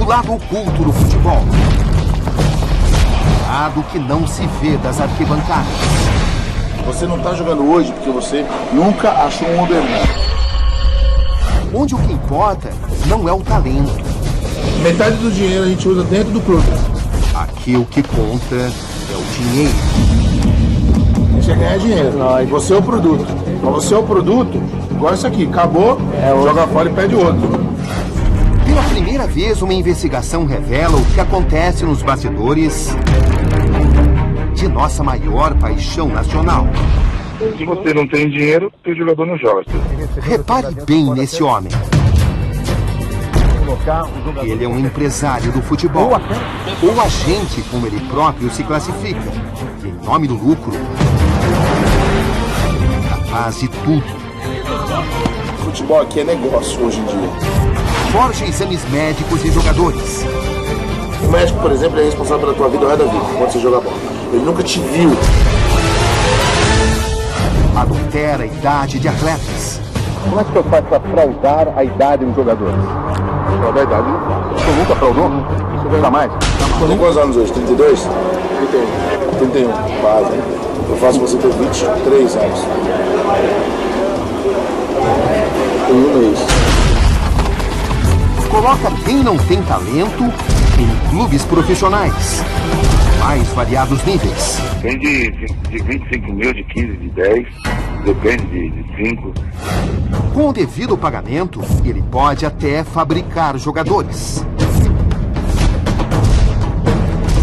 lado oculto do futebol. O lado que não se vê das arquibancadas. Você não está jogando hoje porque você nunca achou um Uberman. Onde o que importa não é o talento. Metade do dinheiro a gente usa dentro do clube. Aqui o que conta é o dinheiro. A gente quer ganhar dinheiro. Você é o produto. Mas você é o produto, igual isso aqui. Acabou, joga fora e pede outro. Pela primeira vez, uma investigação revela o que acontece nos bastidores de nossa maior paixão nacional. Se você não tem dinheiro, o jogador não joga. Repare bem nesse homem. Ele é um empresário do futebol. Ou agente, como ele próprio se classifica. E, em nome do lucro, capaz de tudo. Futebol aqui é negócio hoje em dia. Forja exames médicos e jogadores. O médico, por exemplo, é responsável pela tua vida ou da vida, quando você joga bola. Ele nunca te viu. Adultera a idade de atletas. Como é que você faz para fraudar a idade de um jogador? Fraudar a idade? Você nunca fraudou? Nunca mais? Tem quantos anos hoje? 32? 31. Quase. Eu faço você ter 23 anos. Em um mês. Coloca quem não tem talento em clubes profissionais. Mais variados níveis. Tem de 25 mil, de 15, de 10, depende de 5. Com o devido pagamento, ele pode até fabricar jogadores.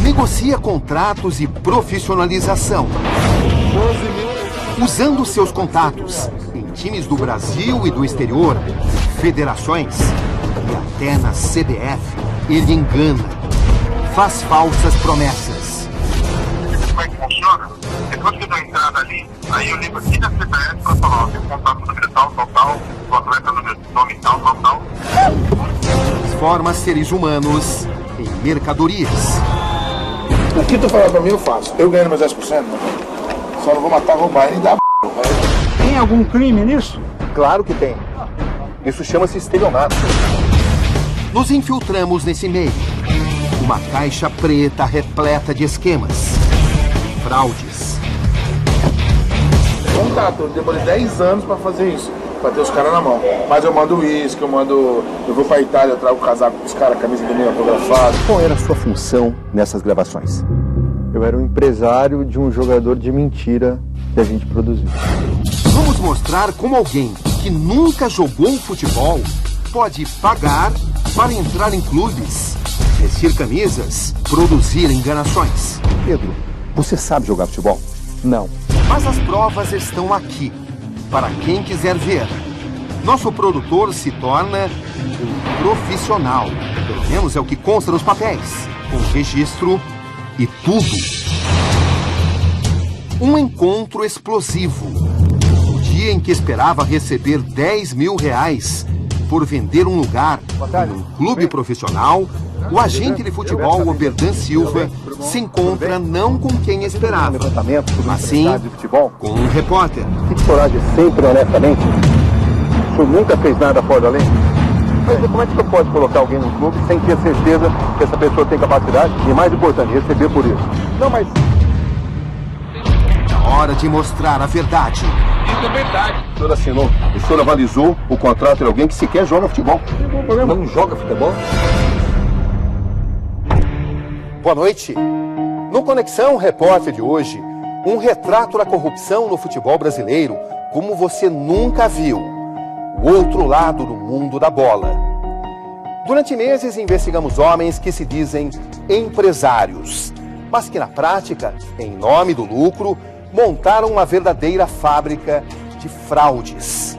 Negocia contratos e profissionalização. Usando seus contatos em times do Brasil e do exterior, federações e até na CBF, ele engana. Faz falsas promessas. Como é que funciona? Depois que eu dou entrada ali, aí eu ligo aqui na CBF para falar, ó, tem um contato número tal, o atleta número nome tal. Transforma seres humanos em mercadorias. O que tu falar pra mim, eu faço. Eu ganho meus 10%, não. Só não vou matar, roubar e dar Tem algum crime nisso? Claro que tem. Isso chama-se estelionato. Nos infiltramos nesse meio. Uma caixa preta repleta de esquemas, fraudes. Contato, eu demorei 10 anos pra fazer isso, pra ter os caras na mão. Mas eu mando uísque, eu vou pra Itália, eu trago o casaco pros caras, a camisa do meio autografada. Qual era a sua função nessas gravações? Eu era um empresário de um jogador de mentira que a gente produziu. Vamos mostrar como alguém que nunca jogou futebol pode pagar para entrar em clubes, vestir camisas, produzir enganações. Pedro, você sabe jogar futebol? Não. Mas as provas estão aqui, para quem quiser ver. Nosso produtor se torna um profissional. Pelo menos é o que consta nos papéis, com registro e tudo. Um encontro explosivo. O dia em que esperava receber 10 mil reais por vender um lugar em um clube profissional, o agente de futebol, Oberdan Silva, se encontra não com quem esperava, mas sim com um repórter. Que coragem, sempre honestamente. O senhor nunca fez nada fora da lei? Mas como é que o senhor pode colocar alguém no clube sem ter certeza que essa pessoa tem capacidade e, mais importante, receber por isso? Não, mas... Hora de mostrar a verdade. Isso é verdade. O senhor assinou, o senhor avalizou o contrato de alguém que sequer joga futebol. Não joga futebol? Boa noite. No Conexão Repórter de hoje, um retrato da corrupção no futebol brasileiro como você nunca viu. O outro lado do mundo da bola. Durante meses investigamos homens que se dizem empresários, mas que na prática, em nome do lucro, montaram uma verdadeira fábrica de fraudes.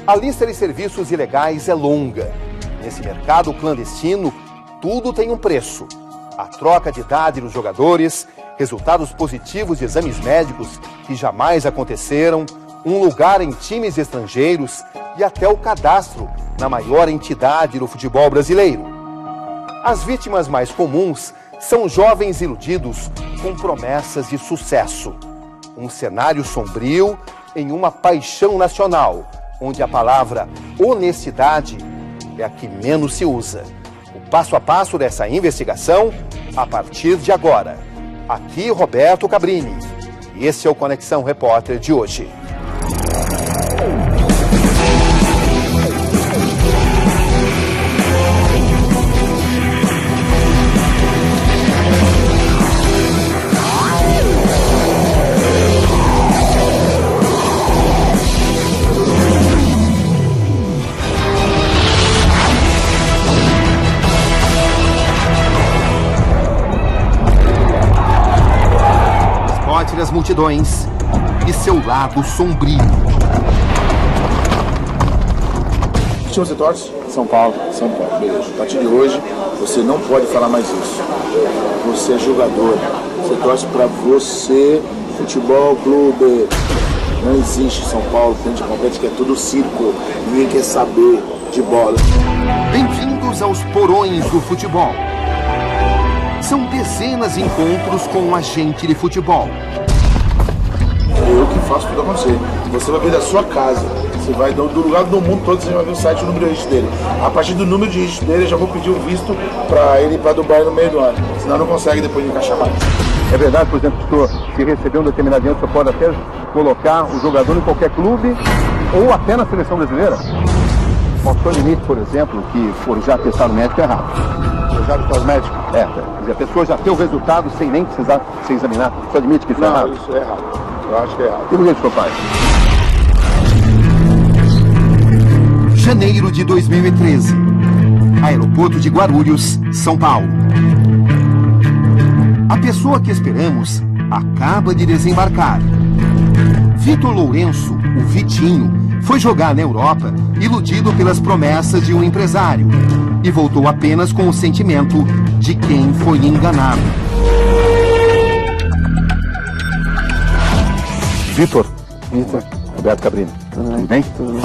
A lista de serviços ilegais é longa. Nesse mercado clandestino, tudo tem um preço. A troca de idade dos jogadores, resultados positivos de exames médicos que jamais aconteceram, um lugar em times estrangeiros e até o cadastro na maior entidade do futebol brasileiro. As vítimas mais comuns são jovens iludidos com promessas de sucesso. Um cenário sombrio em uma paixão nacional, onde a palavra honestidade é a que menos se usa. O passo a passo dessa investigação a partir de agora. Aqui Roberto Cabrini. E esse é o Conexão Repórter de hoje. As multidões e seu lado sombrio. Que time você torce? São Paulo. São Paulo, beleza. A partir de hoje, você não pode falar mais isso. Você é jogador. Você torce pra você, futebol clube. Não existe São Paulo, que a gente compete, que é tudo circo. Ninguém quer saber de bola. Bem-vindos aos porões do futebol. São dezenas de encontros com um agente de futebol. Eu que faço tudo acontecer. Você vai ver da sua casa. Você vai do lugar do mundo todo, você vai ver o site, o número de registro dele. A partir do número de registro dele, eu já vou pedir o visto para ele ir para Dubai no meio do ano. Senão não consegue depois de encaixar mais. É verdade, por exemplo, se receber um determinado dinheiro, você pode até colocar o jogador em qualquer clube ou até na seleção brasileira? O limite, por exemplo, que for já testar no médico é errado. Já testar no médico? Quer dizer, a pessoa já tem o resultado sem nem precisar se examinar. Você admite que isso é errado? Não, isso é errado. Eu acho que é errado. E por que isso, pai? Janeiro de 2013. Aeroporto de Guarulhos, São Paulo. A pessoa que esperamos acaba de desembarcar. Vitor Lourenço, o Vitinho, foi jogar na Europa, iludido pelas promessas de um empresário, e voltou apenas com o sentimento de quem foi enganado. Vitor, Roberto Cabrini. Tudo bem? Tudo bem.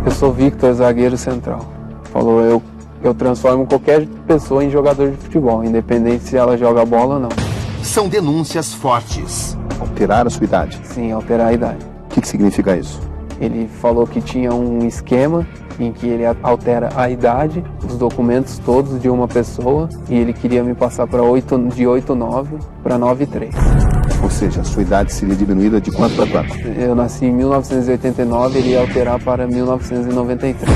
Eu sou Victor, zagueiro central. Falou, eu transformo qualquer pessoa em jogador de futebol, independente se ela joga bola ou não. São denúncias fortes. Alterar a sua idade? Sim, alterar a idade. O que significa isso? Ele falou que tinha um esquema em que ele altera a idade, os documentos todos de uma pessoa, e ele queria me passar de 8,9 para 9,3. Ou seja, a sua idade seria diminuída de quanto para quanto? Eu nasci em 1989, ele ia alterar para 1993.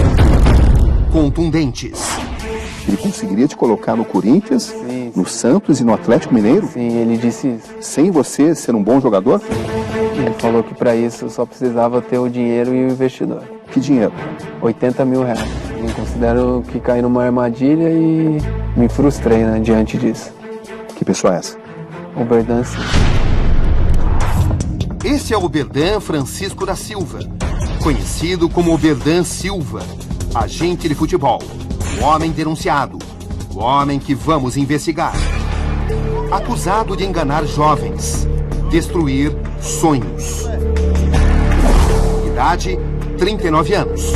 Contundentes. Ele conseguiria te colocar no Corinthians, sim, no Santos e no Atlético Mineiro? Sim, ele disse isso. Sem você ser um bom jogador? Ele falou que para isso eu só precisava ter o dinheiro e o investidor. Que dinheiro? 80 mil reais. Eu considero que caí numa armadilha e me frustrei, né, diante disso. Que pessoa é essa? O Berdan Silva. Esse é o Berdan Francisco da Silva, conhecido como Berdan Silva, agente de futebol, o homem denunciado, o homem que vamos investigar. Acusado de enganar jovens, destruir sonhos. Idade, 39 anos.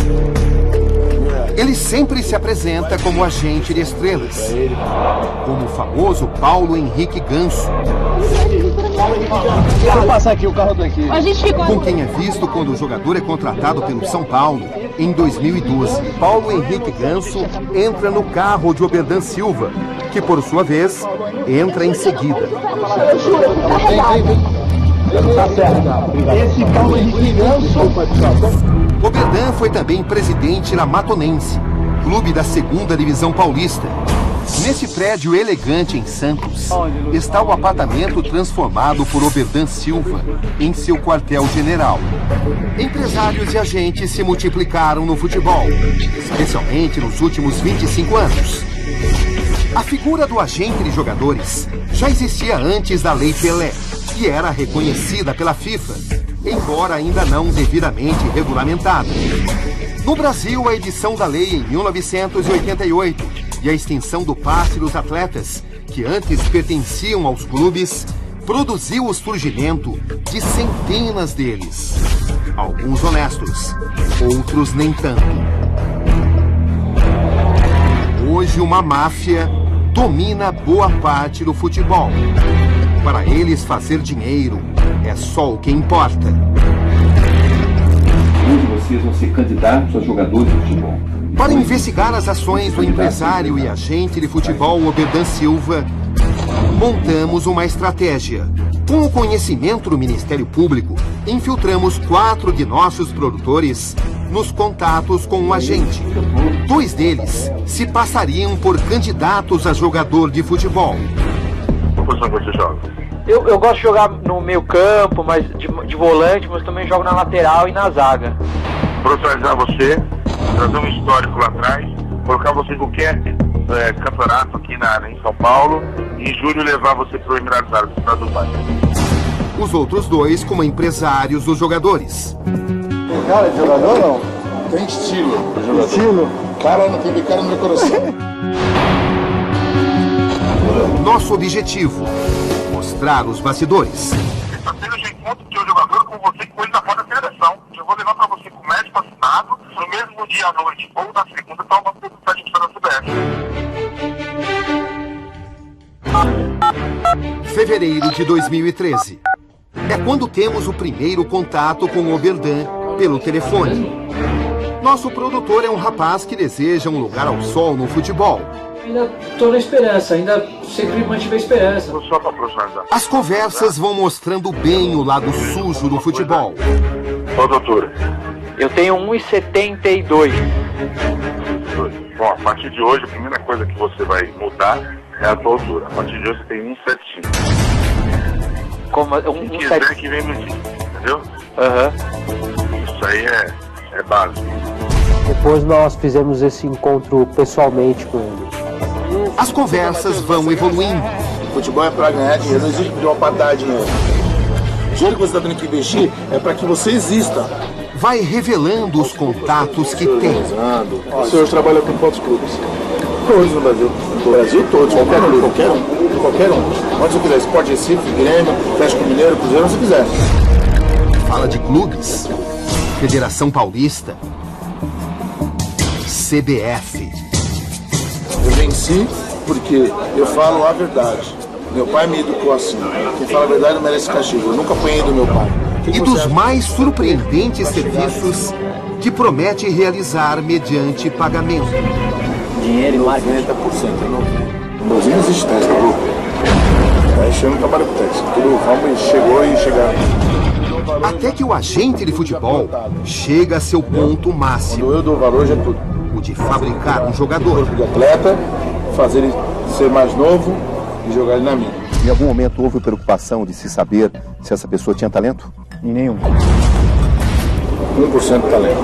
Ele sempre se apresenta como agente de estrelas, como o famoso Paulo Henrique Ganso, Deixa eu passar aqui, o carro tá aqui. com quem é visto quando o jogador é contratado pelo São Paulo em 2012. Paulo Henrique Ganso entra no carro de Oberdan Silva, que por sua vez entra em seguida. Tá certo. Esse Paulo Henrique Ganso. Oberdan foi também presidente na Matonense, clube da 2ª Divisão Paulista. Nesse prédio elegante em Santos, está o apartamento transformado por Oberdan Silva em seu quartel-general. Empresários e agentes se multiplicaram no futebol, especialmente nos últimos 25 anos. A figura do agente de jogadores já existia antes da Lei Pelé e era reconhecida pela FIFA, embora ainda não devidamente regulamentada. No Brasil, a edição da lei em 1988 e a extinção do passe dos atletas, que antes pertenciam aos clubes, produziu o surgimento de centenas deles. Alguns honestos, outros nem tanto. Hoje, uma máfia domina boa parte do futebol. Para eles, fazer dinheiro é só o que importa. Hoje vocês vão ser candidatos a jogadores de futebol. Para investigar as ações do empresário e agente de futebol Oberdan Silva, montamos uma estratégia. Com o conhecimento do Ministério Público, infiltramos 4 de nossos produtores nos contatos com o agente. 2 deles se passariam por candidatos a jogador de futebol. Qual posição você joga? Eu gosto de jogar no meio campo, mas de volante, mas também jogo na lateral e na zaga. Profissionalizar você, trazer um histórico lá atrás, colocar você em qualquer campeonato aqui em São Paulo e em julho levar você para o Emirados Árabes, para Dubai. Os outros 2 como empresários dos jogadores. Tem cara de jogador ou não? Tem estilo de jogador. Estilo? Cara, não tem cara no meu coração. Nosso objetivo, mostrar os bastidores. Sexta-feira eu já encontro o seu jogador com você com ele na fora da federação. Eu vou levar para você com o médico assinado, no mesmo dia à noite ou na segunda, para uma publicidade da CBF. Fevereiro de 2013. É quando temos o primeiro contato com o Oberdan pelo telefone. Nosso produtor é um rapaz que deseja um lugar ao sol no futebol. Ainda estou na esperança, ainda sempre mantive a esperança. Só para profissionalizar. As conversas vão mostrando bem o lado sujo do futebol. Qual doutora? Eu tenho 1,72. Bom, a partir de hoje, a primeira coisa que você vai mudar é a tua altura. A partir de hoje você tem 1,75. Como Se quiser que vem mentir, entendeu? Aham. Isso aí é básico. Depois nós fizemos esse encontro pessoalmente com ele. As conversas vão evoluindo. Futebol é para ganhar dinheiro, não existe futebol para dar dinheiro. O dinheiro que você está tendo que investir é para que você exista. Vai revelando os contatos que tem. O senhor trabalha com quantos clubes? Todos no Brasil. No Brasil todos, qualquer um. Onde você quiser, Sport Recife, Grêmio, Atlético Mineiro, Cruzeiro, onde você quiser. Fala de clubes, Federação Paulista, CBF. Eu venci porque eu falo a verdade. Meu pai me educou assim. Quem fala a verdade não merece castigo. Eu nunca apanhei do meu pai. E dos mais surpreendentes serviços que promete realizar mediante pagamento. Dinheiro e marketing. 90%. No Brasil não existe teste, tá louco? Eu não trabalho com teste. Tudo vamos, chegou e chegaram. Até que o agente de futebol chega a seu ponto máximo. Quando eu dou valor, já é tudo. O de fabricar um jogador. De atleta, fazer ele ser mais novo e jogar ele na minha. Em algum momento houve preocupação de se saber se essa pessoa tinha talento? Em nenhum. 1% de talento.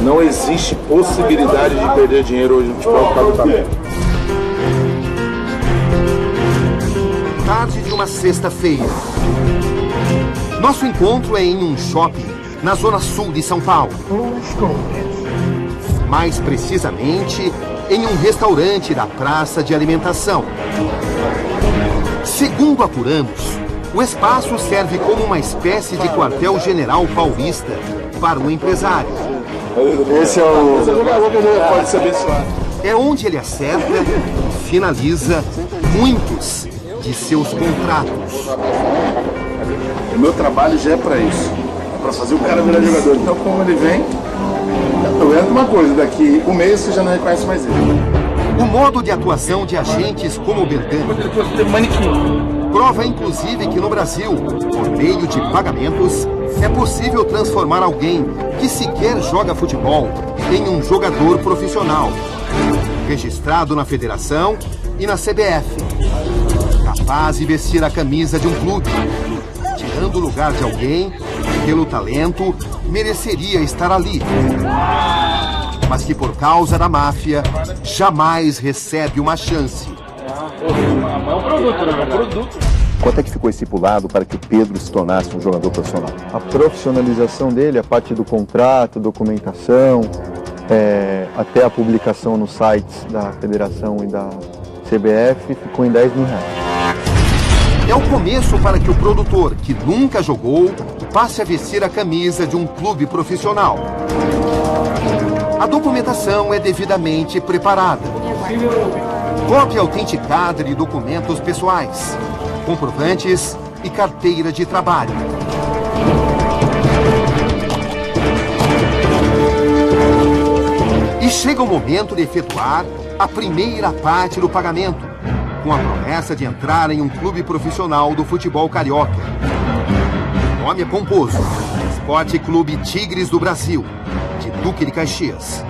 Não existe possibilidade de perder dinheiro hoje no futebol por causa do talento. Tarde de uma sexta-feira. Nosso encontro é em um shopping na zona sul de São Paulo. Mais precisamente, em um restaurante da praça de alimentação. Segundo apuramos, o espaço serve como uma espécie de quartel-general paulista para o empresário. Esse é o jogador que pode ser abençoado. É onde ele acerta e finaliza muitos de seus contratos. O meu trabalho já é para isso. É para fazer o cara virar jogador. Então, como ele vem, eu garanto uma coisa, daqui um mês você já não reconhece mais ele. O modo de atuação de agentes como o Berdan prova inclusive que no Brasil, por meio de pagamentos, é possível transformar alguém que sequer joga futebol em um jogador profissional, registrado na federação e na CBF, capaz de vestir a camisa de um clube, tirando o lugar de alguém que, pelo talento, mereceria estar ali, mas que por causa da máfia jamais recebe uma chance. É um produto, né? É um produto. Quanto é que ficou estipulado para que o Pedro se tornasse um jogador profissional? A profissionalização dele, a parte do contrato, documentação, até a publicação nos sites da Federação e da CBF, ficou em R$10 mil. É o começo para que o produtor, que nunca jogou, passe a vestir a camisa de um clube profissional. A documentação é devidamente preparada. Cópia autenticada de documentos pessoais, comprovantes e carteira de trabalho. chega o momento de efetuar a primeira parte do pagamento, com a promessa de entrar em um clube profissional do futebol carioca. O nome é pomposo: Esporte Clube Tigres do Brasil, de Duque de Caxias.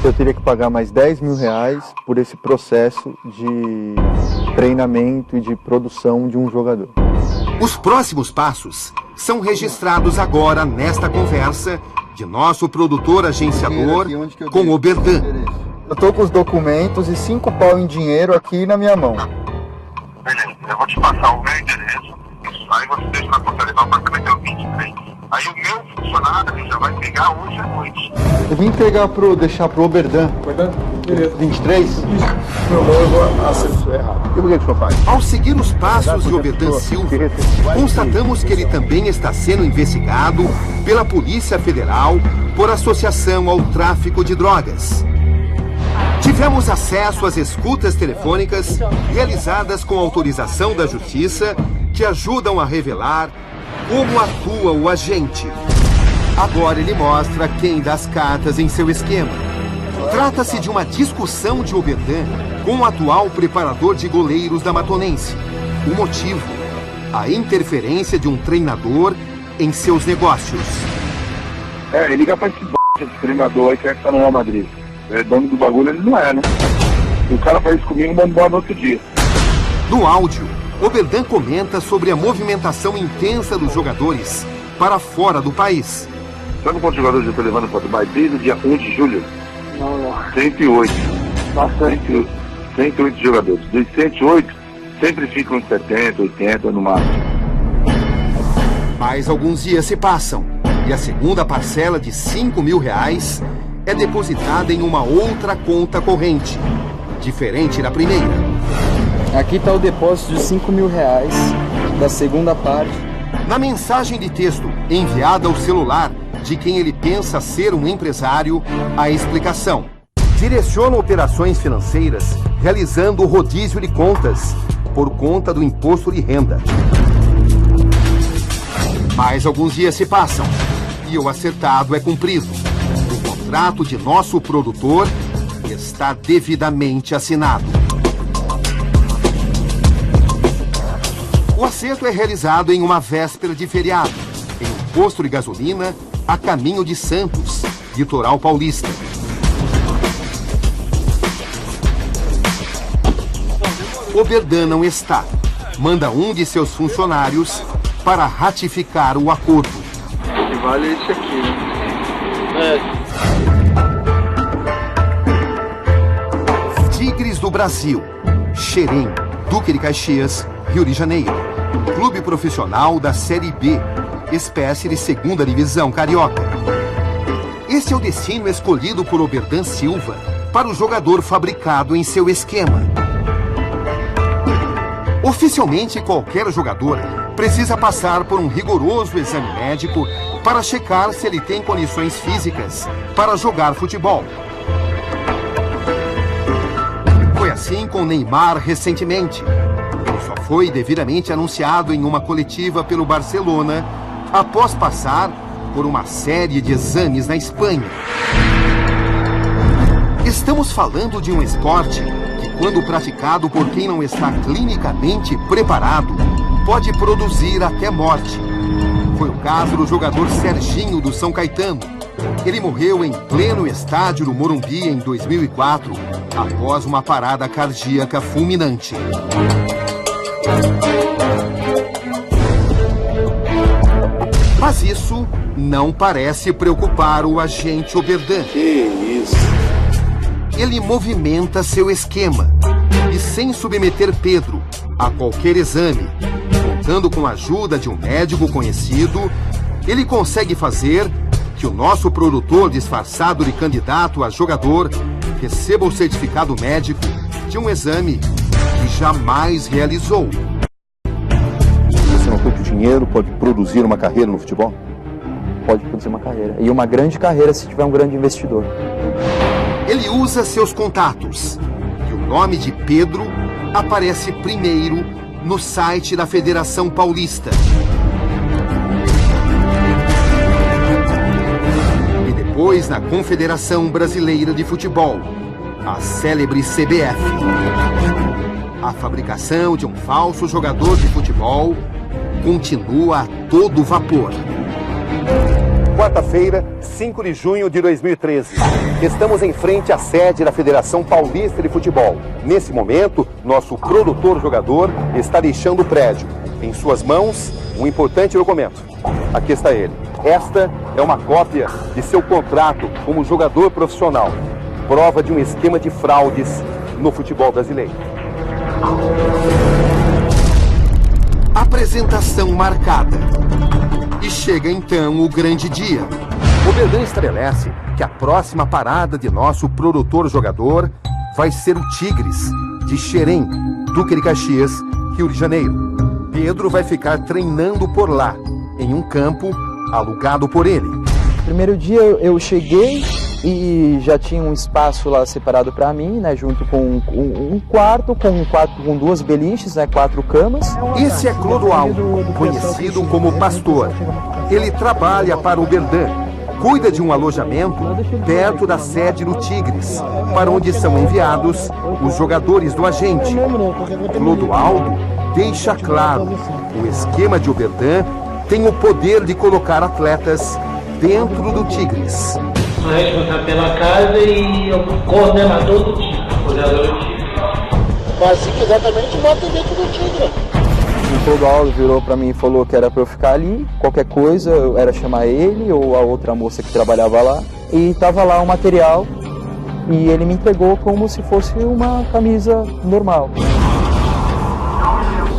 Eu teria que pagar mais R$10.000 por esse processo de treinamento e de produção de um jogador. Os próximos passos são registrados agora nesta conversa de nosso produtor agenciador com o Oberdan. Eu tô com os documentos e 5 pau em dinheiro aqui na minha mão. Beleza, eu vou te passar o meu endereço, isso, aí você deixa na portaria do apartamento 23. Aí o meu funcionário já vai pegar hoje à noite. Eu vim deixar pro Oberdan. Beleza. 23? Meu noivo acertou errado. E por que o senhor faz? Ao seguir os passos de Oberdan Silva, constatamos que ele também está sendo investigado pela Polícia Federal por associação ao tráfico de drogas. Tivemos acesso às escutas telefônicas realizadas com autorização da Justiça que ajudam a revelar como atua o agente. Agora ele mostra quem dá as cartas em seu esquema. Trata-se de uma discussão de Oberdan com o atual preparador de goleiros da Matonense. O motivo: a interferência de um treinador em seus negócios. Ele liga pra esse treinador aí que tá no Real Madrid. É dono do bagulho, ele não é, né? E o cara faz isso comigo e manda embora no outro dia. No áudio, Oberdan comenta sobre a movimentação intensa dos jogadores para fora do país. Sabe quantos jogadores eu estou levando para Dubai desde o dia 1 de julho? Não. 108. Bastante. 108 jogadores. Dos 108, sempre ficam uns 70, 80 no máximo. Mas alguns dias se passam e a segunda parcela de R$5.000 é depositada em uma outra conta corrente, diferente da primeira. Aqui está o depósito de R$5.000 da segunda parte. Na mensagem de texto enviada ao celular de quem ele pensa ser um empresário, a explicação: direciona operações financeiras realizando o rodízio de contas por conta do imposto de renda. Mas alguns dias se passam e o acertado é cumprido. O contrato de nosso produtor está devidamente assinado. O acerto é realizado em uma véspera de feriado, em um posto de gasolina a caminho de Santos, litoral paulista. Oberdan não está. Manda um de seus funcionários para ratificar o acordo. O que vale é esse aqui, né? Tigres do Brasil, Xerém, Duque de Caxias, Rio de Janeiro. Clube profissional da Série B, espécie de segunda divisão carioca. Esse é o destino escolhido por Oberdan Silva para o jogador fabricado em seu esquema. Oficialmente, qualquer jogador precisa passar por um rigoroso exame médico para checar se ele tem condições físicas para jogar futebol. Foi assim com Neymar recentemente. Ele só foi devidamente anunciado em uma coletiva pelo Barcelona após passar por uma série de exames na Espanha. Estamos falando de um esporte que, quando praticado por quem não está clinicamente preparado, pode produzir até morte. Foi o caso do jogador Serginho do São Caetano. Ele morreu em pleno estádio do Morumbi em 2004, após uma parada cardíaca fulminante. Mas isso não parece preocupar o agente Oberdan. Que isso? Ele movimenta seu esquema e, sem submeter Pedro a qualquer exame, contando com a ajuda de um médico conhecido, ele consegue fazer que o nosso produtor disfarçado de candidato a jogador receba o certificado médico de um exame que jamais realizou. Você não tem o dinheiro, pode produzir uma carreira no futebol? Pode produzir uma carreira. E uma grande carreira se tiver um grande investidor. Ele usa seus contatos e o nome de Pedro aparece primeiro no site da Federação Paulista. depois na Confederação Brasileira de Futebol, a célebre CBF. A fabricação de um falso jogador de futebol continua a todo vapor. Quarta-feira, 5 de junho de 2013. Estamos em frente à sede da Federação Paulista de Futebol. Nesse momento, nosso produtor-jogador está deixando o prédio. Em suas mãos, um importante documento. Aqui está ele. Esta é uma cópia de seu contrato como jogador profissional. Prova de um esquema de fraudes no futebol brasileiro. Apresentação marcada. E chega então o grande dia. O Oberdan estabelece que a próxima parada de nosso produtor-jogador vai ser o Tigres, de Xerém, Duque de Caxias, Rio de Janeiro. Pedro vai ficar treinando por lá, em um campo alugado por ele. Primeiro dia eu cheguei e já tinha um espaço lá separado para mim, né, junto com um quarto com duas beliches, né, 4 camas. Esse é Clodoaldo, conhecido como Pastor. Ele trabalha para o Oberdan, cuida de um alojamento perto da sede do Tigres, para onde são enviados os jogadores do agente. Clodoaldo deixa claro, o esquema de Oberdan tem o poder de colocar atletas dentro do Tigres. Sou responsável pela casa e o coordenador do time, coordenador do time. Mas se quiser também, a gente bota dentro do Tigre. O Clodoaldo virou pra mim e falou que era pra eu ficar ali, qualquer coisa, era chamar ele ou a outra moça que trabalhava lá. E tava lá o material e ele me entregou como se fosse uma camisa normal.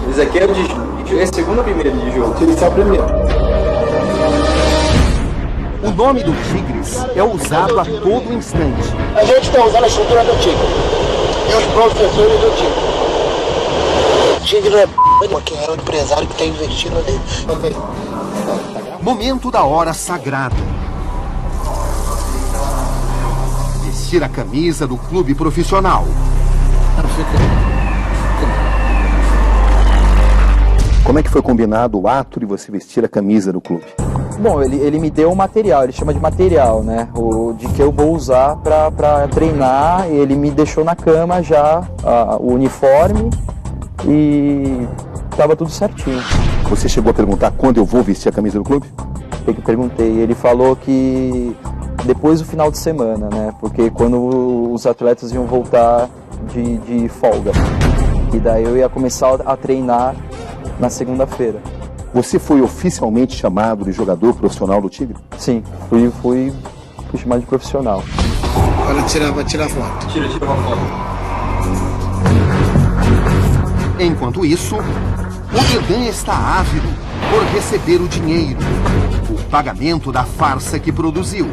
Esse aqui é o segundo ou primeiro de jogo? Esse é o primeiro. O nome do Tigres é usado a todo instante. A gente está usando a estrutura do Tigre. E os professores do Tigre. O Tigre é porque é o empresário que está investindo nele. Momento da hora sagrada. Vestir a camisa do clube profissional. Como é que foi combinado o ato de você vestir a camisa do clube? Bom, ele me deu um material, ele chama de material, né? De que eu vou usar para treinar. Ele me deixou na cama já o uniforme e tava tudo certinho. Você chegou a perguntar quando eu vou vestir a camisa do clube? Eu que perguntei. Ele falou que depois do final de semana, né? Porque quando os atletas iam voltar de folga. E daí eu ia começar a treinar na segunda-feira. Você foi oficialmente chamado de jogador profissional do Tigre? Sim, fui chamado de profissional. Vai tirar foto. Tira uma foto. Enquanto isso, o Oberdan está ávido por receber o dinheiro, o pagamento da farsa que produziu.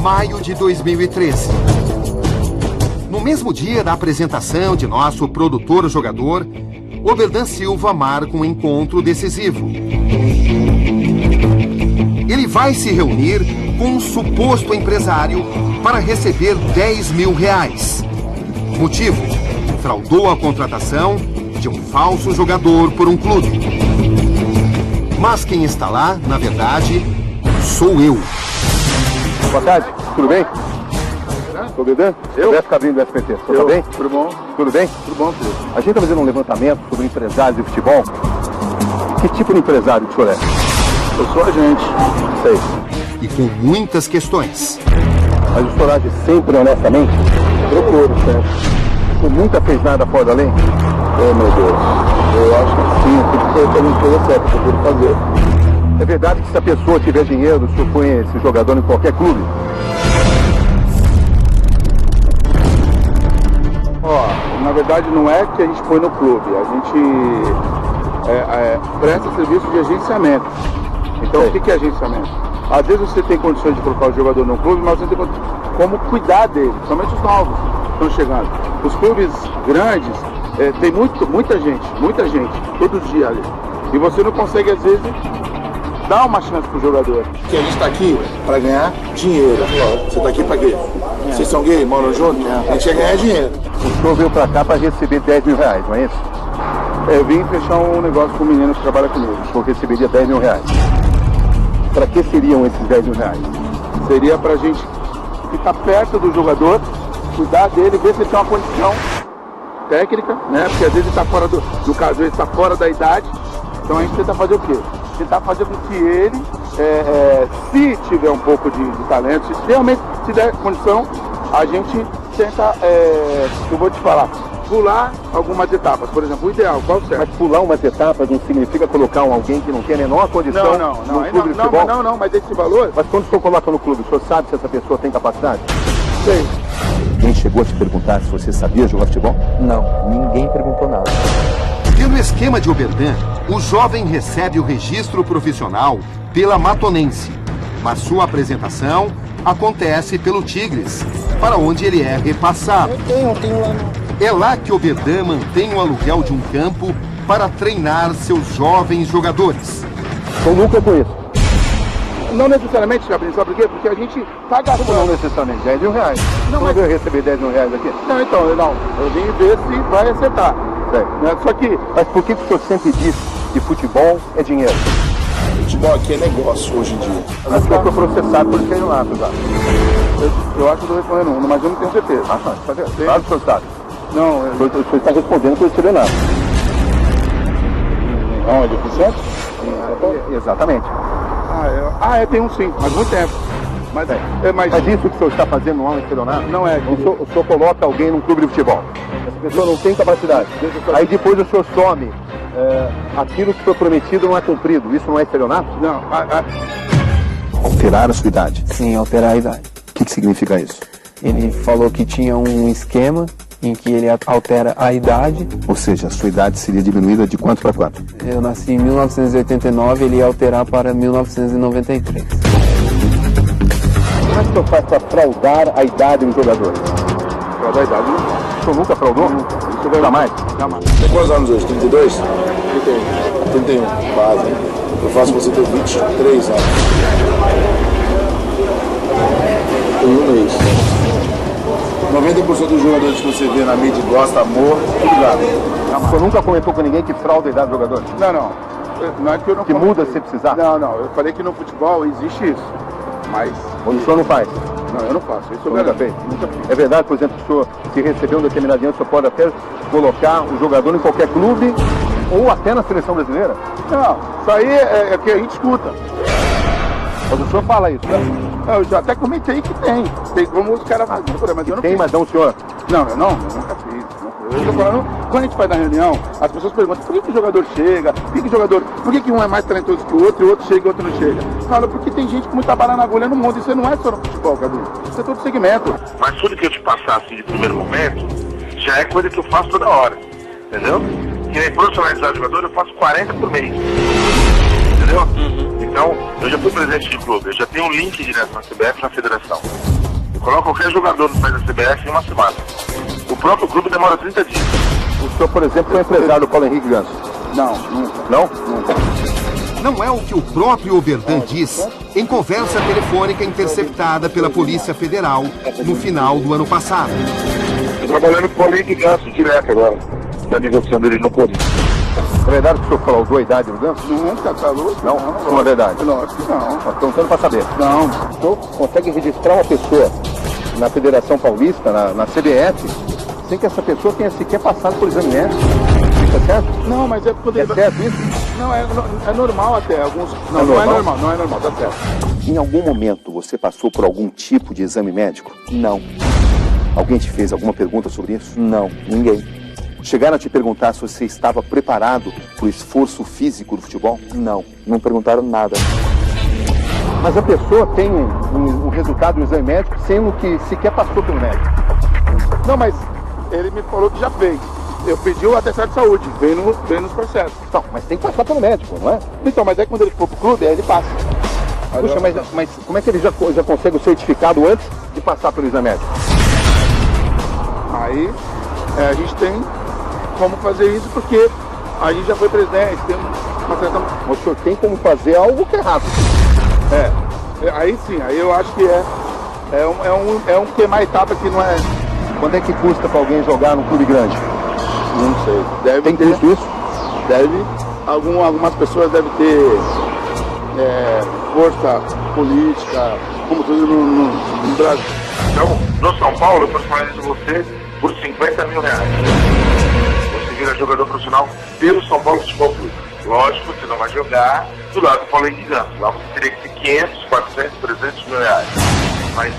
Maio de 2013. No mesmo dia da apresentação de nosso produtor-jogador, Oberdan Silva marca um encontro decisivo. Ele vai se reunir com um suposto empresário para receber R$10 mil. Motivo: fraudou a contratação de um falso jogador por um clube. Mas quem está lá, na verdade, sou eu. Boa tarde, tudo bem? Tudo bem? Eu? Beto Cabrinho do SPT. Tudo bem? Tudo bom? Tudo bem? Tudo bom, filho. A gente está fazendo um levantamento sobre empresários de futebol. Que tipo de empresário o senhor é? Eu sou agente. Sei. E com muitas questões. Mas o senhor age sempre honestamente? Procuro, certo? O senhor nunca fez nada fora da lei? Oh, meu Deus. Eu acho que sim, tem que ser a coisa certa que eu quero fazer. É verdade que se a pessoa tiver dinheiro, o senhor põe esse jogador em qualquer clube? Na verdade não é que a gente põe no clube, a gente presta serviço de agenciamento. Então o que é agenciamento? Às vezes você tem condições de colocar o jogador no clube, mas você tem como cuidar dele, somente os novos estão chegando. Os clubes grandes tem muita gente, todo dia ali. E você não consegue às vezes dar uma chance pro jogador. Porque a gente está aqui para ganhar dinheiro. Você está aqui para quê? Vocês são gay, moram juntos? A gente quer ganhar dinheiro. O senhor veio para cá para receber R$10 mil, não é isso? Eu vim fechar um negócio com um menino que trabalha comigo. O senhor receberia R$10 mil. Para que seriam esses 10 mil reais? Seria pra gente ficar perto do jogador, cuidar dele, ver se ele tem uma condição técnica, né? Porque às vezes ele está fora no caso, ele está fora da idade. Então a gente tenta fazer o quê? Tentar fazer com que ele, se tiver um pouco de talento, se realmente tiver condição, a gente tenta, eu vou te falar, pular algumas etapas. Por exemplo, o ideal, qual serve? Mas pular umas etapas não significa colocar alguém que não tem a menor condição no clube de futebol? Não, mas esse valor... Mas quando o senhor coloca no clube, o senhor sabe se essa pessoa tem capacidade? Sei. Alguém chegou a te perguntar se você sabia jogar futebol? Não, ninguém perguntou nada. Pelo esquema de Oberdan, o jovem recebe o registro profissional pela Matonense, mas sua apresentação acontece pelo Tigres, para onde ele é repassado. Eu tenho lá no... É lá que Oberdan mantém o aluguel de um campo para treinar seus jovens jogadores. Eu nunca conheço. Não necessariamente, Gabriel, sabe por quê? Porque a gente tá gastando... Não necessariamente, 10 mil reais. Não, mas... eu ia receber 10 mil reais aqui? Não, então, eu vim ver se vai acertar. Certo. Só que... Mas por que o senhor sempre disse que futebol é dinheiro? Futebol aqui é negócio hoje em dia. Mas o senhor foi processado por estelionato, já. Eu acho que eu estou respondendo, mas eu não tenho certeza. Claro que o senhor sabe. Não, o senhor está respondendo por estelionato. Onde? Por certo? Exatamente. Tem um sim, mas muito tempo. Mas isso que o senhor está fazendo não é um estelionato? Não é. O senhor coloca alguém num clube de futebol. Essa pessoa não tem capacidade. Aí depois o senhor some. Aquilo que foi prometido não é cumprido. Isso não é estelionato? Não. Alterar a sua idade? Sim, alterar a idade. O que significa isso? Ele falou que tinha um esquema em que ele altera a idade. Ou seja, a sua idade seria diminuída de quanto para quanto? Eu nasci em 1989, ele ia alterar para 1993. Como é que o senhor faz para fraudar a idade do jogador? Fraudar a idade? O senhor nunca fraudou? Isso jamais? Jamais. Tem quantos anos hoje? 32? 31. Base. Eu faço você ter 23 anos. Tem um mês. 90% dos jogadores que você vê na mídia gosta, amor, tudo dado. O senhor nunca comentou com ninguém que frauda a idade do jogador? Não. Não é que eu não... Que muda se precisar? Não. Eu falei que no futebol existe isso. Mas... O senhor não faz? Não, eu não faço. Isso eu nunca fez? É verdade, por exemplo, que o senhor, se receber um determinado dinheiro, o senhor pode até colocar o jogador em qualquer clube ou até na seleção brasileira? Não, isso aí é o que a gente escuta. Mas o senhor fala isso, né? Eu já até comentei que tem. Tem como os caras fazem, mas eu não tem, fiz. Mas não o senhor? Não, eu nunca fiz. Eu tô falando, quando a gente faz na reunião, as pessoas perguntam por que o jogador chega, por que um é mais talentoso que o outro e o outro chega e o outro não chega? Fala, porque tem gente com muita bala na agulha no mundo, isso não é só no futebol, Cadu. Isso é todo segmento. Mas tudo que eu te passar assim de primeiro momento, já é coisa que eu faço toda hora, entendeu? Que nem profissionalizar jogador, eu faço 40 por mês, entendeu? Então, eu já fui presidente de clube, eu já tenho um link direto na CBF e na federação. Eu coloco qualquer jogador no site da CBF em uma semana. O próprio clube demora 30 dias. O senhor, por exemplo, foi empresário do Paulo Henrique Ganso? Não, nunca. Não? Nunca. Não é o que o próprio Oberdan diz em conversa telefônica interceptada pela Polícia Federal no final do ano passado. Estou trabalhando com o Paulo Henrique Ganso direto agora, da negociação dele no Corinthians. É verdade que o senhor fraudou a idade do Ganso? Nunca, tá louco? Não é verdade? Lógico que não. Estou perguntando para saber. Não. O senhor consegue registrar uma pessoa na Federação Paulista, na CBF, sem que essa pessoa tenha sequer passado por exame médico? Isso é certo? Não, mas é porque... É certo isso? Não, é normal até. Alguns... Não é normal, tá certo. Em algum momento você passou por algum tipo de exame médico? Não. Alguém te fez alguma pergunta sobre isso? Não, ninguém. Chegaram a te perguntar se você estava preparado para o esforço físico do futebol? Não perguntaram nada. Mas a pessoa tem um resultado do exame médico sendo que sequer passou pelo médico. Não, mas ele me falou que já fez. Eu pedi o atestado de saúde, vem nos processos. Então, mas tem que passar pelo médico, não é? Então, mas é quando ele for pro clube, aí ele passa. Puxa, mas como é que ele já consegue o certificado antes de passar pelo exame médico? Aí a gente tem como fazer isso porque a gente já foi presidente, tem uma certa... O senhor tem como fazer algo que é rápido. Aí sim, aí eu acho que é um queimar etapa que não é... Quanto é que custa para alguém jogar num clube grande? Não sei. Tem custo isso? Deve. Algumas pessoas devem ter força política, como tudo no Brasil. Então, no São Paulo, eu profissionalizo você por 50 mil reais. Você vira jogador profissional pelo São Paulo Futebol Clube. Lógico, você não vai jogar do lado do Paulo Henrique Ganso. Lá você teria que ter 500, 400, 300 mil reais. Mas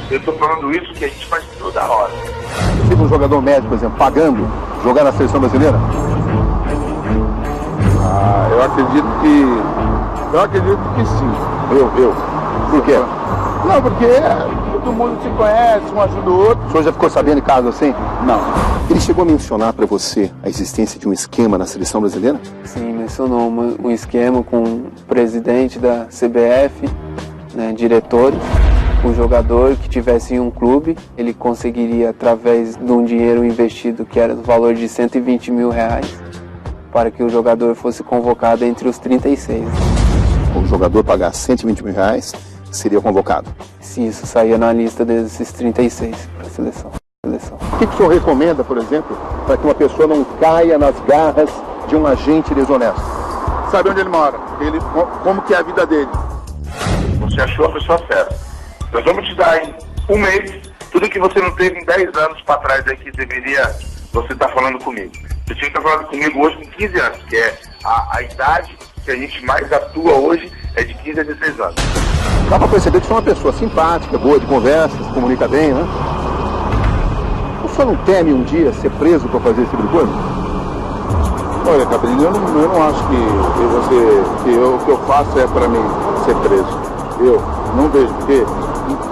eu estou falando isso que a gente faz toda hora. Você fica um jogador médio, por exemplo, pagando jogar na seleção brasileira? Eu acredito que sim. Eu. Por quê? Não, porque todo mundo se conhece, um ajuda o outro. O senhor já ficou sabendo em caso assim? Não. Ele chegou a mencionar para você a existência de um esquema na seleção brasileira? Sim, mencionou um esquema com o presidente da CBF, né, diretores. O jogador que tivesse em um clube, ele conseguiria, através de um dinheiro investido que era do valor de 120 mil reais, para que o jogador fosse convocado entre os 36. O jogador pagar 120 mil reais, seria convocado? Sim, isso saía na lista desses 36 para a seleção. O que o senhor recomenda, por exemplo, para que uma pessoa não caia nas garras de um agente desonesto? Sabe onde ele mora? Como que é a vida dele? Você achou a pessoa certa. Nós vamos te dar em um mês tudo que você não teve em 10 anos para trás aí que deveria você estar falando comigo. Você tinha que estar falando comigo hoje com 15 anos, que é a idade que a gente mais atua hoje é de 15 a 16 anos. Dá para perceber que você é uma pessoa simpática, boa de conversa, se comunica bem, né? O senhor não teme um dia ser preso para fazer esse tipo de coisa? Olha, Cabrinho, eu não acho que o que eu faço é para mim ser preso. Eu não vejo, porque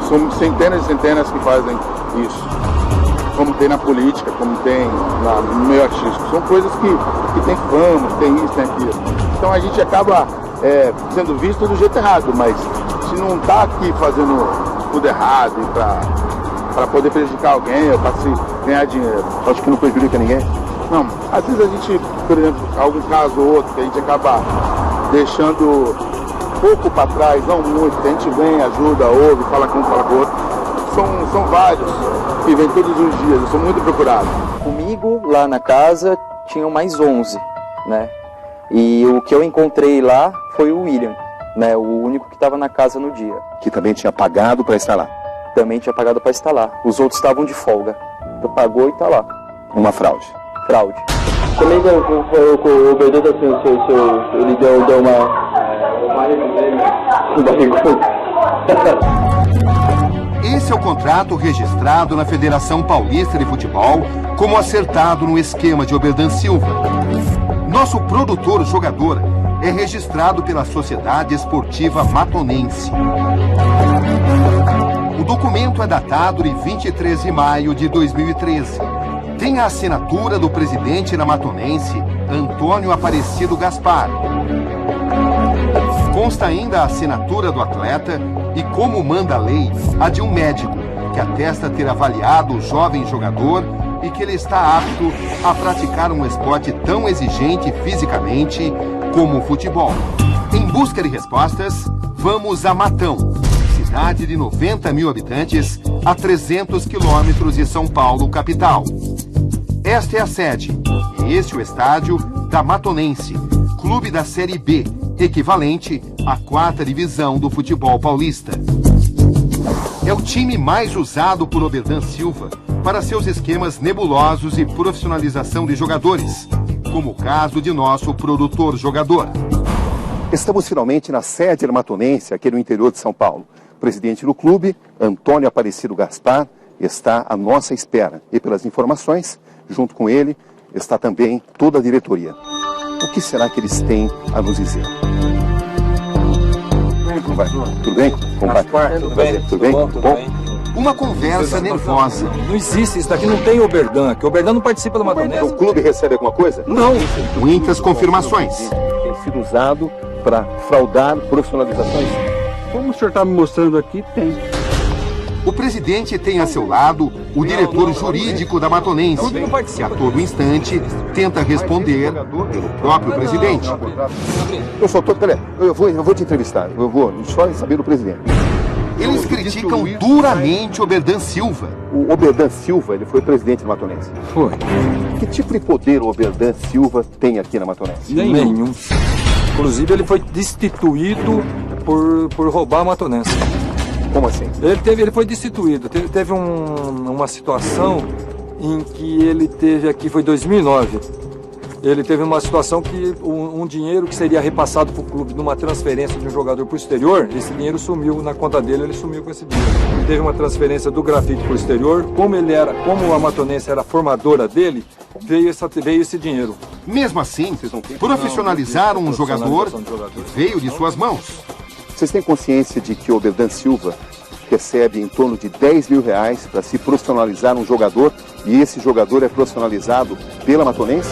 são centenas e centenas que fazem isso. Como tem na política, como tem no meio artístico. São coisas que tem fama, tem isso, tem aquilo. Então a gente acaba sendo visto do jeito errado, mas se não está aqui fazendo tudo errado para poder prejudicar alguém ou para se ganhar dinheiro. Acho que não prejudica ninguém. Não, às vezes a gente, por exemplo, algum caso ou outro, que a gente acaba deixando pouco para trás, não muito, que a gente vem, ajuda, ouve, fala com um, fala com o outro. São vários que vêm todos os dias, eu sou muito procurado. Comigo, lá na casa, tinham mais 11, né? E o que eu encontrei lá foi o William, né? O único que estava na casa no dia. Que também tinha pagado para estar lá? Também tinha pagado para estar lá. Os outros estavam de folga. Então pagou e está lá. Uma fraude? Fraude. Também o Beduta, ele deu uma Esse é o contrato registrado na Federação Paulista de Futebol como acertado no esquema de Oberdan Silva. Nosso produtor jogador é registrado pela Sociedade Esportiva Matonense. O documento é datado de 23 de maio de 2013. Tem a assinatura do presidente da Matonense, Antônio Aparecido Gaspar. Consta ainda a assinatura do atleta e, como manda a lei, a de um médico, que atesta ter avaliado o jovem jogador e que ele está apto a praticar um esporte tão exigente fisicamente como o futebol. Em busca de respostas, vamos a Matão, cidade de 90 mil habitantes, a 300 quilômetros de São Paulo, capital. Esta é a sede, e este o estádio da Matonense, clube da Série B, equivalente à 4ª divisão do futebol paulista. É o time mais usado por Oberdan Silva para seus esquemas nebulosos e profissionalização de jogadores, como o caso de nosso produtor jogador. Estamos finalmente na sede da Matonense, aqui no interior de São Paulo. O presidente do clube, Antônio Aparecido Gaspar, está à nossa espera. E pelas informações, junto com ele, está também toda a diretoria. O que será que eles têm a nos dizer? Como vai? Tudo bem? Como vai? Tudo bem? Tudo bem? Tudo bem? Uma conversa nervosa. Não existe, isso daqui não tem Oberdan, que o Oberdan não participa da Matonense. O clube recebe alguma coisa? Não. Muitas confirmações. Tem sido usado para fraudar profissionalizações? Como o senhor está me mostrando aqui, tem. O presidente tem a seu lado o diretor jurídico da Matonense, que a todo instante tenta responder pelo próprio presidente. Eu só estou... Peraí, eu vou te entrevistar. Eu vou só saber do presidente. Eles criticam duramente Oberdan Silva. O Oberdan Silva, ele foi presidente da Matonense. Foi. Que tipo de poder o Oberdan Silva tem aqui na Matonense? Nenhum. Inclusive, ele foi destituído por roubar a Matonense. Como assim? Ele foi destituído. Teve uma situação em que ele teve aqui, foi 2009. Ele teve uma situação que um dinheiro que seria repassado para o clube numa transferência de um jogador para o exterior, esse dinheiro sumiu na conta dele, ele sumiu com esse dinheiro. Teve uma transferência do Grafite para o exterior, como a Matonense era a formadora dele, veio esse dinheiro. Mesmo assim, profissionalizaram um jogador que veio de suas mãos. Vocês têm consciência de que o Oberdan Silva recebe em torno de 10 mil reais para se profissionalizar um jogador e esse jogador é profissionalizado pela Matonense?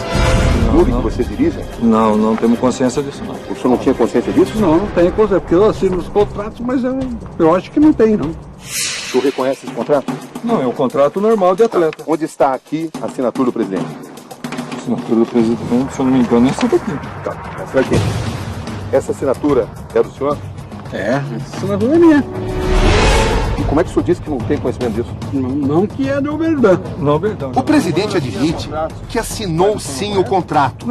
O clube que vocês dirigem? Não temos consciência disso, não. O senhor não tinha consciência disso? Não tenho consciência, porque eu assino os contratos, mas eu acho que não tem, não. O senhor reconhece esse contrato? Não, é um contrato normal de atleta. Onde está aqui a assinatura do presidente? A assinatura do presidente, se eu não me engano, é essa daqui. Tá, essa daqui. Essa assinatura é do senhor? Essa assinatura é minha. E como é que o senhor disse que não tem conhecimento disso? Não que é do Oberdan. O presidente admite que assinou sim o contrato,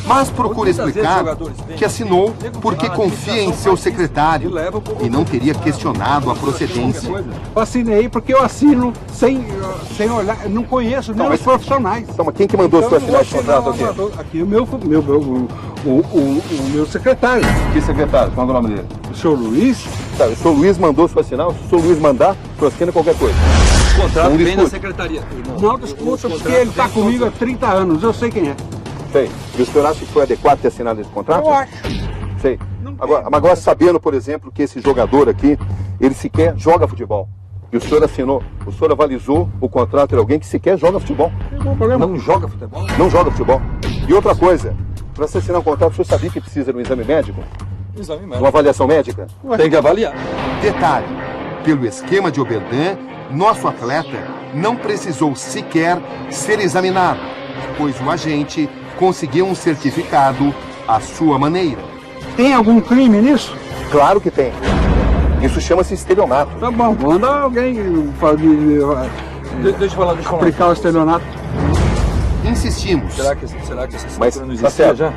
mas procura explicar que assinou porque confia em seu secretário e não teria questionado a procedência. Eu assinei porque eu assino sem olhar, não conheço nem os profissionais. Então, mas quem que mandou o senhor assinar esse contrato aqui? Aqui o meu secretário. Que secretário? Qual é o nome dele? O senhor Luiz. Tá, o senhor Luiz mandou o senhor assinar, se o senhor Luiz mandar, o senhor assina qualquer coisa. O contrato vem da secretaria. Não discuta, porque ele está comigo há 30 anos, eu sei quem é. Sei. E o senhor acha que foi adequado ter assinado esse contrato? Eu acho. Sei. Agora sabendo, por exemplo, que esse jogador aqui, ele sequer joga futebol. E o senhor assinou, o senhor avalizou o contrato de alguém que sequer joga futebol. Não joga futebol? Não joga futebol. E outra coisa, para você assinar um contrato, o senhor sabia que precisa de um exame médico? Exame médico. Uma avaliação médica? Tem que avaliar. Detalhe, pelo esquema de Oberdan, nosso atleta não precisou sequer ser examinado, pois o agente conseguiu um certificado à sua maneira. Tem algum crime nisso? Claro que tem. Isso chama-se estelionato. Tá bom, manda alguém Deixa eu falar. explicar o estelionato. Insistimos. Será que essa Mas não tá existia certo. já?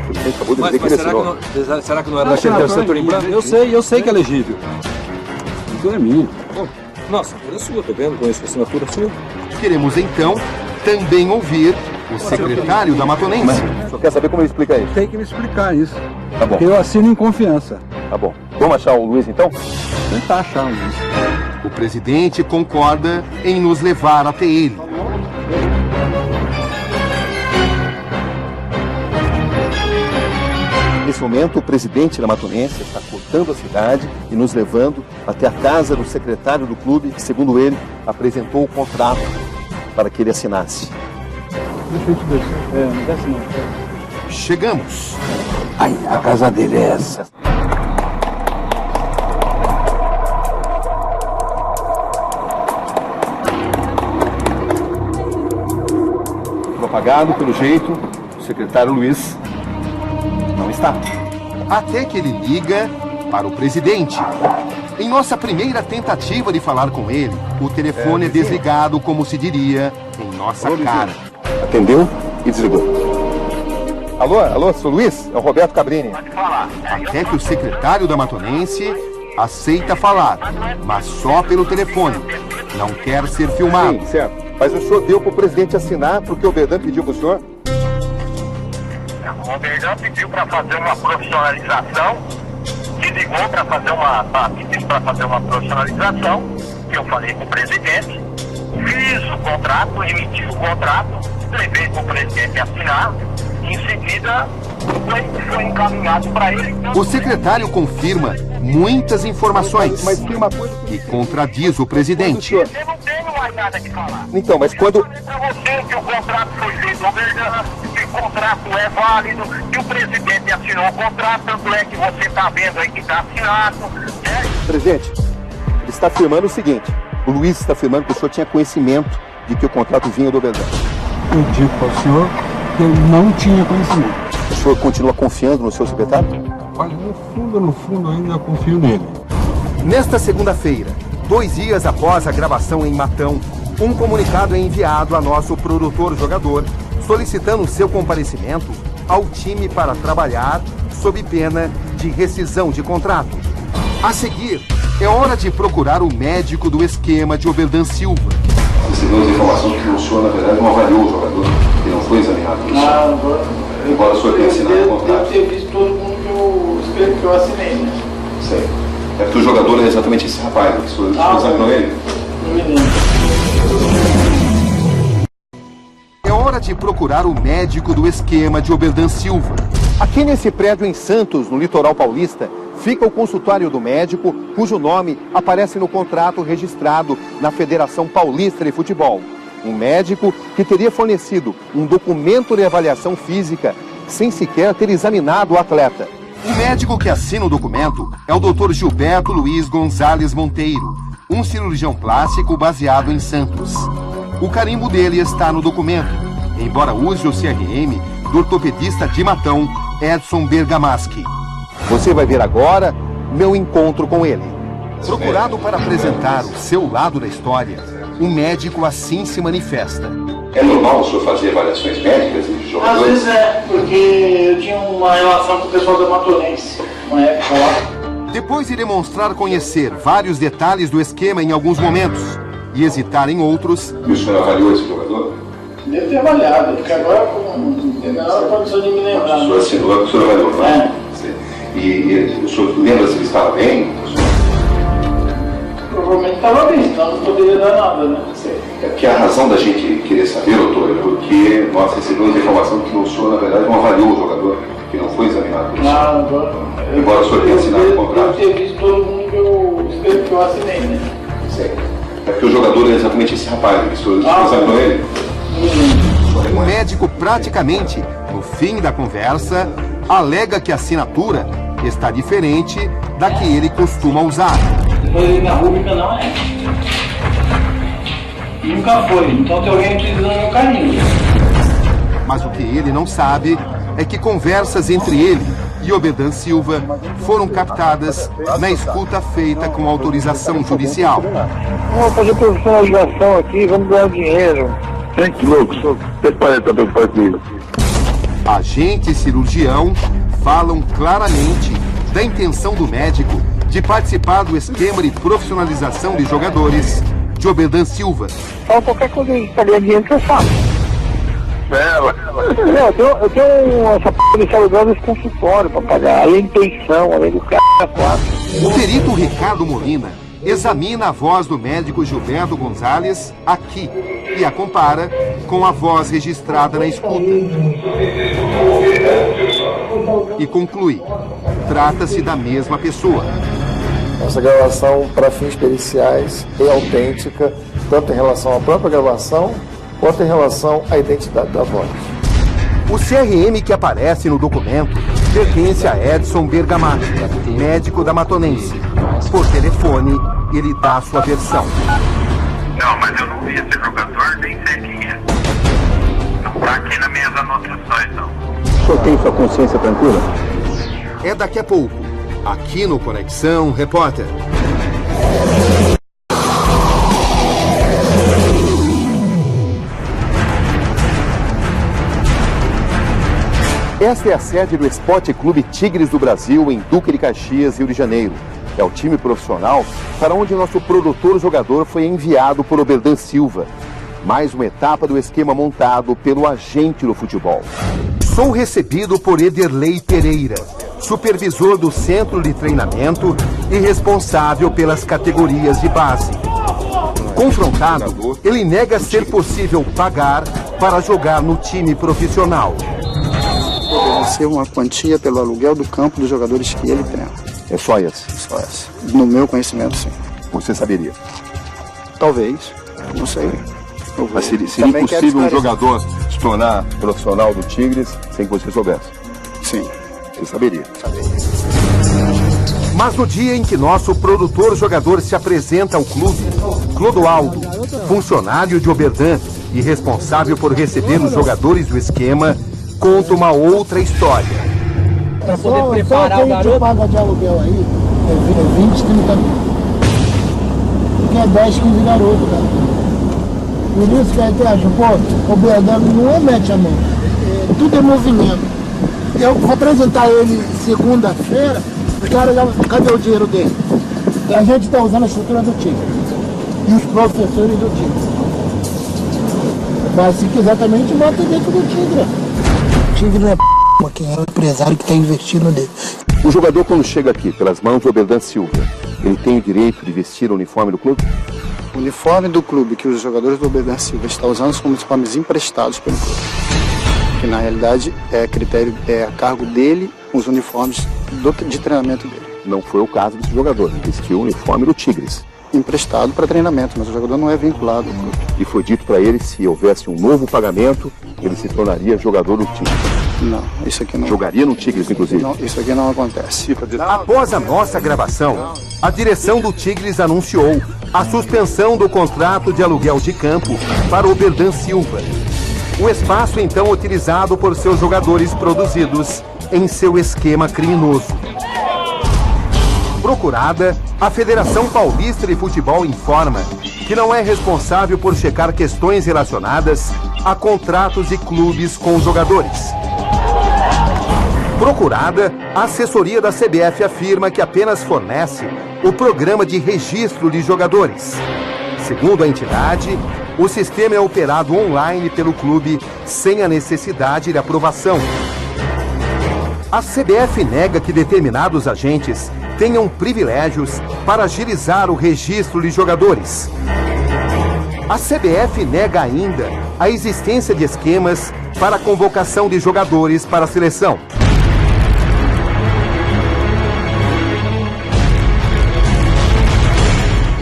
Você acabou de dizer que ele assinou. Será que não era daquele assinatura em branco? Eu sei que é legível. A assinatura é minha. Nossa, a assinatura é sua, tô vendo, conheço a assinatura sua. Queremos então também ouvir o secretário da Matonense. Só quer saber como ele explica isso? Tem que me explicar isso. Tá bom. Porque eu assino em confiança. Tá bom. Vamos achar o Luiz então? Tentar achar o Luiz. O presidente concorda em nos levar até ele. Nesse momento, o presidente da Matonense está cortando a cidade e nos levando até a casa do secretário do clube, que, segundo ele, apresentou o contrato para que ele assinasse. Deixa eu te ver. Não desce não. Chegamos. Ai, a casa dele é essa. Apagado, pelo jeito, o secretário Luiz não está. Até que ele liga para o presidente. Em nossa primeira tentativa de falar com ele, o telefone é desligado, como se diria, em nossa cara. Atendeu e desligou. Alô, sou Luiz? É o Roberto Cabrini. Pode falar. Até que o secretário da Matonense aceita falar, mas só pelo telefone. Não quer ser filmado. Sim, certo. Mas o senhor deu para o presidente assinar porque o Oberdan pediu para o senhor? O Oberdan pediu para fazer uma profissionalização, me ligou para fazer uma profissionalização, que eu falei com o presidente, fiz o contrato, emiti o contrato, levei para o presidente assinar, e em seguida foi encaminhado para ele. O secretário confirma muitas informações e contradiz o presidente. Eu não tenho mais nada que falar. Então, mas quando... Eu falei para você que o contrato foi feito no Oberdan, que o contrato é válido, que o presidente assinou o contrato, tanto é que você está vendo aí que está assinado. Presidente, ele está afirmando o seguinte, o Luiz está afirmando que o senhor tinha conhecimento de que o contrato vinha do Oberdan. Eu digo para o senhor que eu não tinha conhecimento. O senhor continua confiando no seu secretário? Olha, no fundo ainda confio nele. Nesta segunda-feira, 2 dias após a gravação em Matão, um comunicado é enviado a nosso produtor-jogador solicitando seu comparecimento ao time para trabalhar sob pena de rescisão de contrato. A seguir, é hora de procurar o médico do esquema de Oberdan Silva. Recebemos a informação que o senhor, na verdade, não avaliou o jogador, que não foi examinado pelo senhor. Embora o senhor tenha assinado o contrato. Eu ter visto todo mundo que eu assinei, né? Sei. É porque o jogador é exatamente esse rapaz, que o senhor examinou ele? Não me lembro. É hora de procurar o médico do esquema de Oberdan Silva. Aqui nesse prédio em Santos, no litoral paulista, fica o consultório do médico, cujo nome aparece no contrato registrado na Federação Paulista de Futebol. Um médico que teria fornecido um documento de avaliação física sem sequer ter examinado o atleta. O médico que assina o documento é o Dr. Gilberto Luiz Gonzalez Monteiro, um cirurgião plástico baseado em Santos. O carimbo dele está no documento, embora use o CRM do ortopedista de Matão, Edson Bergamaschi. Você vai ver agora meu encontro com ele. Procurado para apresentar o seu lado da história, um médico assim se manifesta. É normal o senhor fazer avaliações médicas de jogadores? Às vezes é, porque eu tinha uma relação com o pessoal da Matonense, uma época lá. Depois de demonstrar conhecer vários detalhes do esquema em alguns momentos e hesitar em outros... E o senhor avaliou esse jogador? Devo ter avaliado, porque agora não tem nada condição de me lembrar. O senhor assinou, o senhor avaliou, não é? E o senhor lembra se ele estava bem? Provavelmente estava bem, senão não poderia dar nada, né? É porque a razão da gente querer saber, doutor, é porque nós recebemos a informação que o senhor, na verdade, não avaliou o jogador, que não foi examinado pelo senhor. Embora o senhor tenha assinado o contrato. Eu ter visto todo mundo que eu assinei, né? É porque o jogador é exatamente esse rapaz, que o senhor examinou ele? O médico, praticamente, no fim da conversa, alega que a assinatura está diferente da que ele costuma usar. Depois na rúbrica não é. Nunca foi, então tem alguém utilizando meu carinho. Mas o que ele não sabe é que conversas entre ele e Oberdan Silva foram captadas na escuta feita com autorização judicial. Vamos fazer profissionalização aqui, vamos ganhar dinheiro. Que louco, você parece estar preocupado comigo. Agente e cirurgião falam claramente da intenção do médico de participar do esquema de profissionalização de jogadores de Oberdan Silva. Fala qualquer coisa de estaria dinheiro que eu faço. Eu tenho essa p*** de aluguel desse consultório para pagar, além de pensão, além do c***. O perito Ricardo Molina examina a voz do médico Gilberto Gonzalez aqui e a compara com a voz registrada na escuta. E conclui: trata-se da mesma pessoa. Nossa gravação, para fins periciais, é autêntica, tanto em relação à própria gravação, quanto em relação à identidade da voz. O CRM que aparece no documento pertence a Edson Bergamaschi, médico da Matonense. Por telefone, ele dá sua versão. Não, mas eu não vi esse jogador, nem sei quem é. Não tá aqui nas minhas anotações, não. O senhor tem sua consciência tranquila? É daqui a pouco, aqui no Conexão Repórter. Esta é a sede do Esporte Clube Tigres do Brasil, em Duque de Caxias, Rio de Janeiro. É o time profissional para onde nosso produtor-jogador foi enviado por Oberdan Silva. Mais uma etapa do esquema montado pelo agente do futebol. Sou recebido por Ederlei Pereira, supervisor do centro de treinamento e responsável pelas categorias de base. Confrontado, ele nega ser possível pagar para jogar no time profissional. Oferecer uma quantia pelo aluguel do campo dos jogadores que ele treina. É só esse? Só esse. No meu conhecimento, sim. Você saberia? Talvez. Não sei. Mas seria impossível um jogador se tornar profissional do Tigres sem que você soubesse? Sim. Você saberia? Mas no dia em que nosso produtor-jogador se apresenta ao clube, Clodoaldo, funcionário de Oberdan e responsável por receber os jogadores do esquema, conta uma outra história. Para poder preparar o garoto. Só que a gente paga de aluguel aí é 20, 30 mil. Porque é 10, 15 garotos, cara. Por isso que a gente acha, pô, o Oberdan não mete a mão. Tudo é movimento. Eu vou apresentar ele segunda-feira, os caras já... Cadê o dinheiro dele? A gente está usando a estrutura do Tigre. E os professores do Tigre. Mas se quiser também, a gente bota dentro do Tigre. O Tigre não é quem é o empresário que está investindo nele. O jogador, quando chega aqui pelas mãos do Oberdan Silva, ele tem o direito de vestir o uniforme do clube? O uniforme do clube que os jogadores do Oberdan Silva estão usando são uniformes emprestados pelo clube. Que na realidade é a cargo dele os uniformes de treinamento dele. Não foi o caso desse jogador, ele vestiu o uniforme do Tigres. Emprestado para treinamento, mas o jogador não é vinculado ao clube. E foi dito para ele, se houvesse um novo pagamento, ele se tornaria jogador do Tigres. Não, isso aqui não. Jogaria no Tigres, inclusive? Não, isso aqui não acontece. Após a nossa gravação, a direção do Tigres anunciou a suspensão do contrato de aluguel de campo para o Oberdan Silva. O espaço então utilizado por seus jogadores produzidos em seu esquema criminoso. Procurada, a Federação Paulista de Futebol informa que não é responsável por checar questões relacionadas a contratos de clubes com jogadores. Procurada, a assessoria da CBF afirma que apenas fornece o programa de registro de jogadores. Segundo a entidade, o sistema é operado online pelo clube sem a necessidade de aprovação. A CBF nega que determinados agentes tenham privilégios para agilizar o registro de jogadores. A CBF nega ainda a existência de esquemas para a convocação de jogadores para a seleção.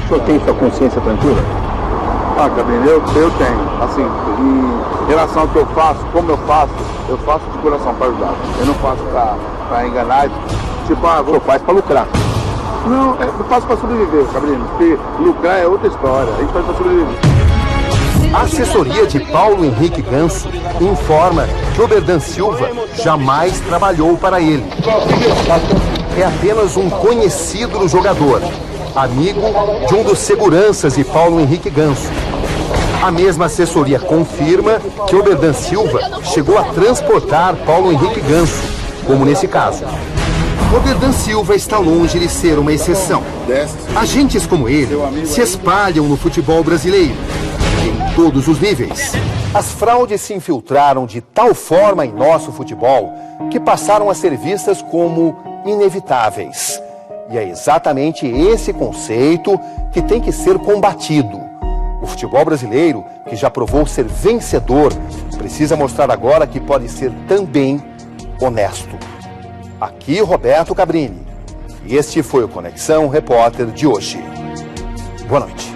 O senhor tem sua consciência tranquila? Ah, Cabrini, eu tenho. Assim, em relação ao que eu faço, como eu faço de coração para ajudar. Eu não faço para enganar. Tipo, O senhor faz para lucrar? Não, eu faço para sobreviver, Cabrini. Porque lucrar é outra história. A gente faz para sobreviver. A assessoria de Paulo Henrique Ganso informa que Oberdan Silva jamais trabalhou para ele. É apenas um conhecido do jogador, amigo de um dos seguranças de Paulo Henrique Ganso. A mesma assessoria confirma que Oberdan Silva chegou a transportar Paulo Henrique Ganso, como nesse caso. Oberdan Silva está longe de ser uma exceção. Agentes como ele se espalham no futebol brasileiro, em todos os níveis. As fraudes se infiltraram de tal forma em nosso futebol que passaram a ser vistas como inevitáveis. E é exatamente esse conceito que tem que ser combatido. O futebol brasileiro, que já provou ser vencedor, precisa mostrar agora que pode ser também honesto. Aqui Roberto Cabrini. E este foi o Conexão Repórter de hoje. Boa noite.